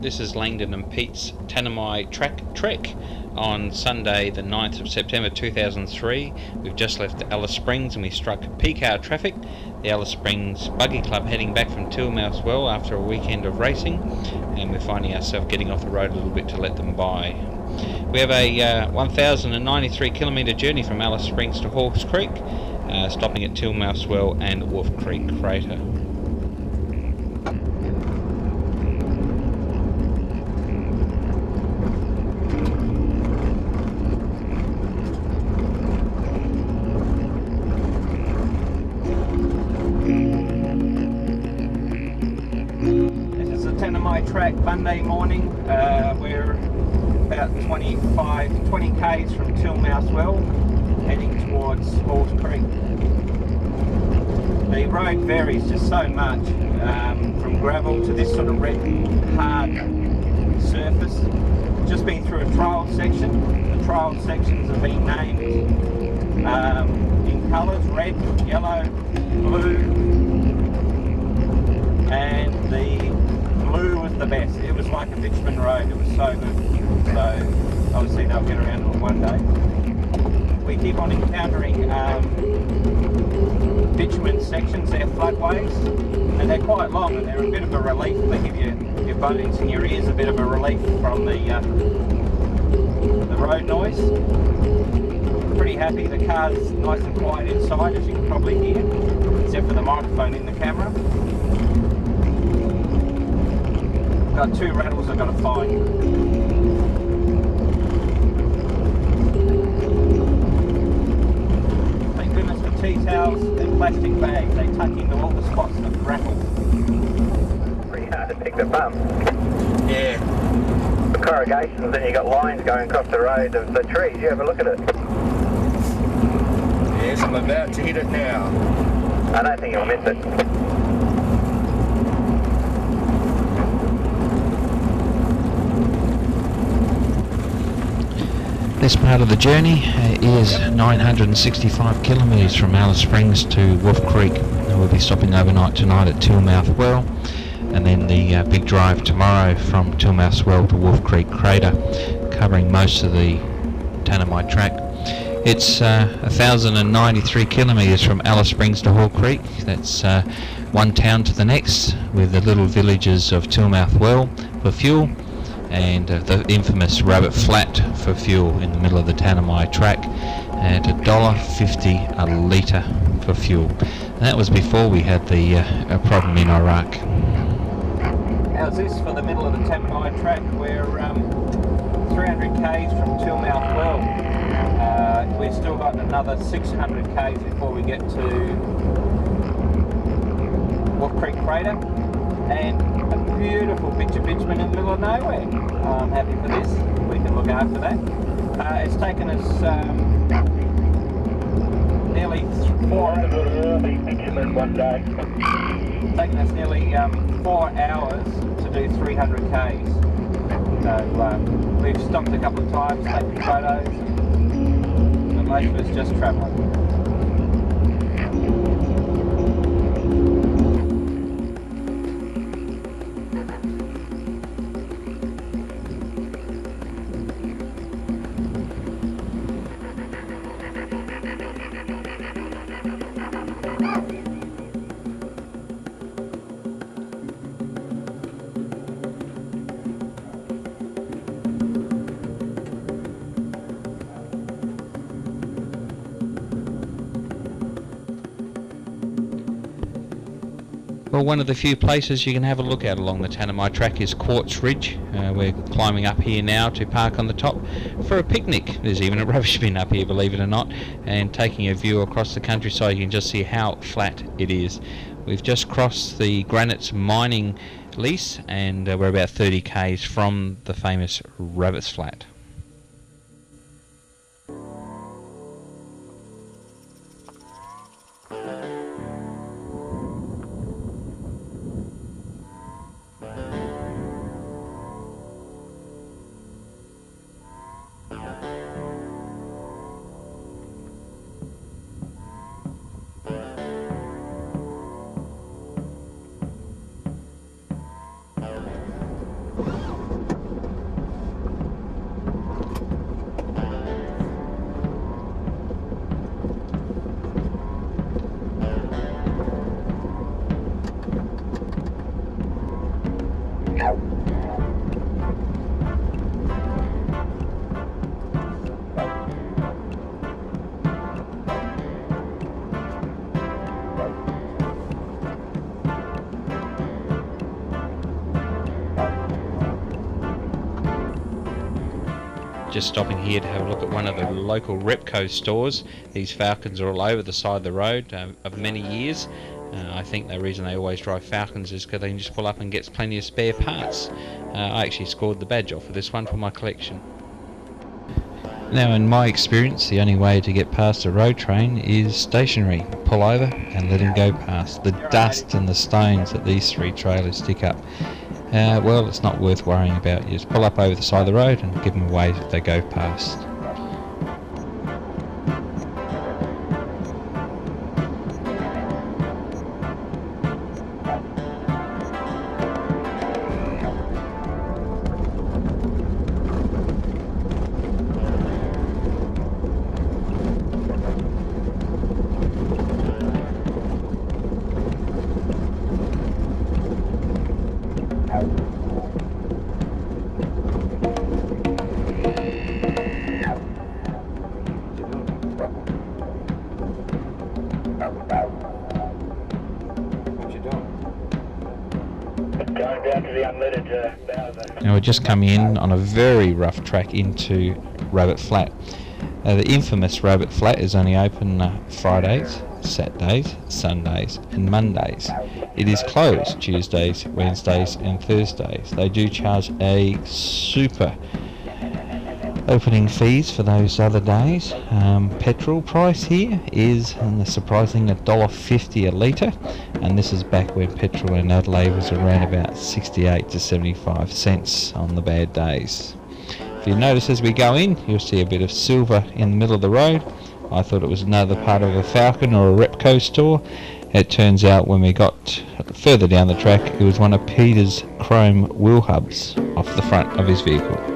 This is Langdon and Pete's Tanimi Track trek on Sunday the 9th of September 2003. We've just left Alice Springs and we struck peak hour traffic. The Alice Springs Buggy Club heading back from Tilmouth Well after a weekend of racing, and we're finding ourselves getting off the road a little bit to let them by. We have a 1,093 kilometre journey from Alice Springs to Hawkes Creek, stopping at Tilmouth Well and Wolf Creek Crater. Tanimi Track Monday morning. We're about 20 k's from Tilmouth Well, heading towards Hawkes Creek. The road varies just so much, from gravel to this sort of red hard surface. Just been through a trial section. The trial sections have been named in colours: red, yellow, blue, and the blue was the best. It was like a bitumen road. It was so good. So obviously they'll get around to it one day. We keep on encountering bitumen sections. They're floodways, and they're quite long, and they're a bit of a relief. They give your bones and your ears a bit of a relief from the road noise. Pretty happy. The car's nice and quiet inside, as you can probably hear, except for the microphone in the camera. Got two rattles I've got to find. Thank goodness for tea towels and plastic bags. They tuck into all the spots that rattle. Pretty hard to pick the bump. Yeah. The corrugations, then you got lines going across the road of the trees. You have a look at it. Yes, I'm about to hit it now. I don't think you'll miss it. This part of the journey is 965 kilometres from Alice Springs to Wolf Creek. We'll be stopping overnight tonight at Tilmouth Well, and then the big drive tomorrow from Tilmouth Well to Wolf Creek Crater, covering most of the Tanimi Track. It's 1,093 kilometres from Alice Springs to Hawkes Creek. That's one town to the next, with the little villages of Tilmouth Well for fuel, and the infamous Rabbit Flat for fuel in the middle of the Tanimi Track at $1.50 a litre for fuel. And that was before we had the problem in Iraq. How's this for the middle of the Tanimi Track? We're 300 k's from Tilmouth Well. We've still got another 600 k's before we get to Wolf Creek Crater, and a beautiful picture bitumen in the middle of nowhere. I'm happy for this. We can look after that. It's taken us nearly 4 hours to do 300 k's. So we've stopped a couple of times, taken photos, and most of it's just travelling. Well, one of the few places you can have a look at along the Tanimi Track is Quartz Ridge. We're climbing up here now to park on the top for a picnic. There's even a rubbish bin up here, believe it or not, and taking a view across the countryside, you can just see how flat it is. We've just crossed the Granite's mining lease, and we're about 30 k's from the famous Rabbit's Flat. Just stopping here to have a look at one of the local Repco stores. These Falcons are all over the side of the road of many years. I think the reason they always drive Falcons is because they can just pull up and get plenty of spare parts. I actually scored the badge off for this one for my collection. Now, in my experience, the only way to get past a road train is stationary. Pull over and let him go past. The dust and the stones that these three trailers stick up, well, it's not worth worrying about. You just pull up over the side of the road and give them away if they go past. Now we're just coming in on a very rough track into Rabbit Flat. The infamous Rabbit Flat is only open Fridays, Saturdays, Sundays and Mondays. It is closed Tuesdays, Wednesdays and Thursdays. They do charge a super opening fees for those other days. Petrol price here is, and the surprising, $1.50 a litre, and this is back when petrol in Adelaide was around about 68 to 75 cents on the bad days. If you notice as we go in, you'll see a bit of silver in the middle of the road. I thought it was another part of a Falcon or a Repco store. It turns out when we got further down the track, it was one of Peter's chrome wheel hubs off the front of his vehicle.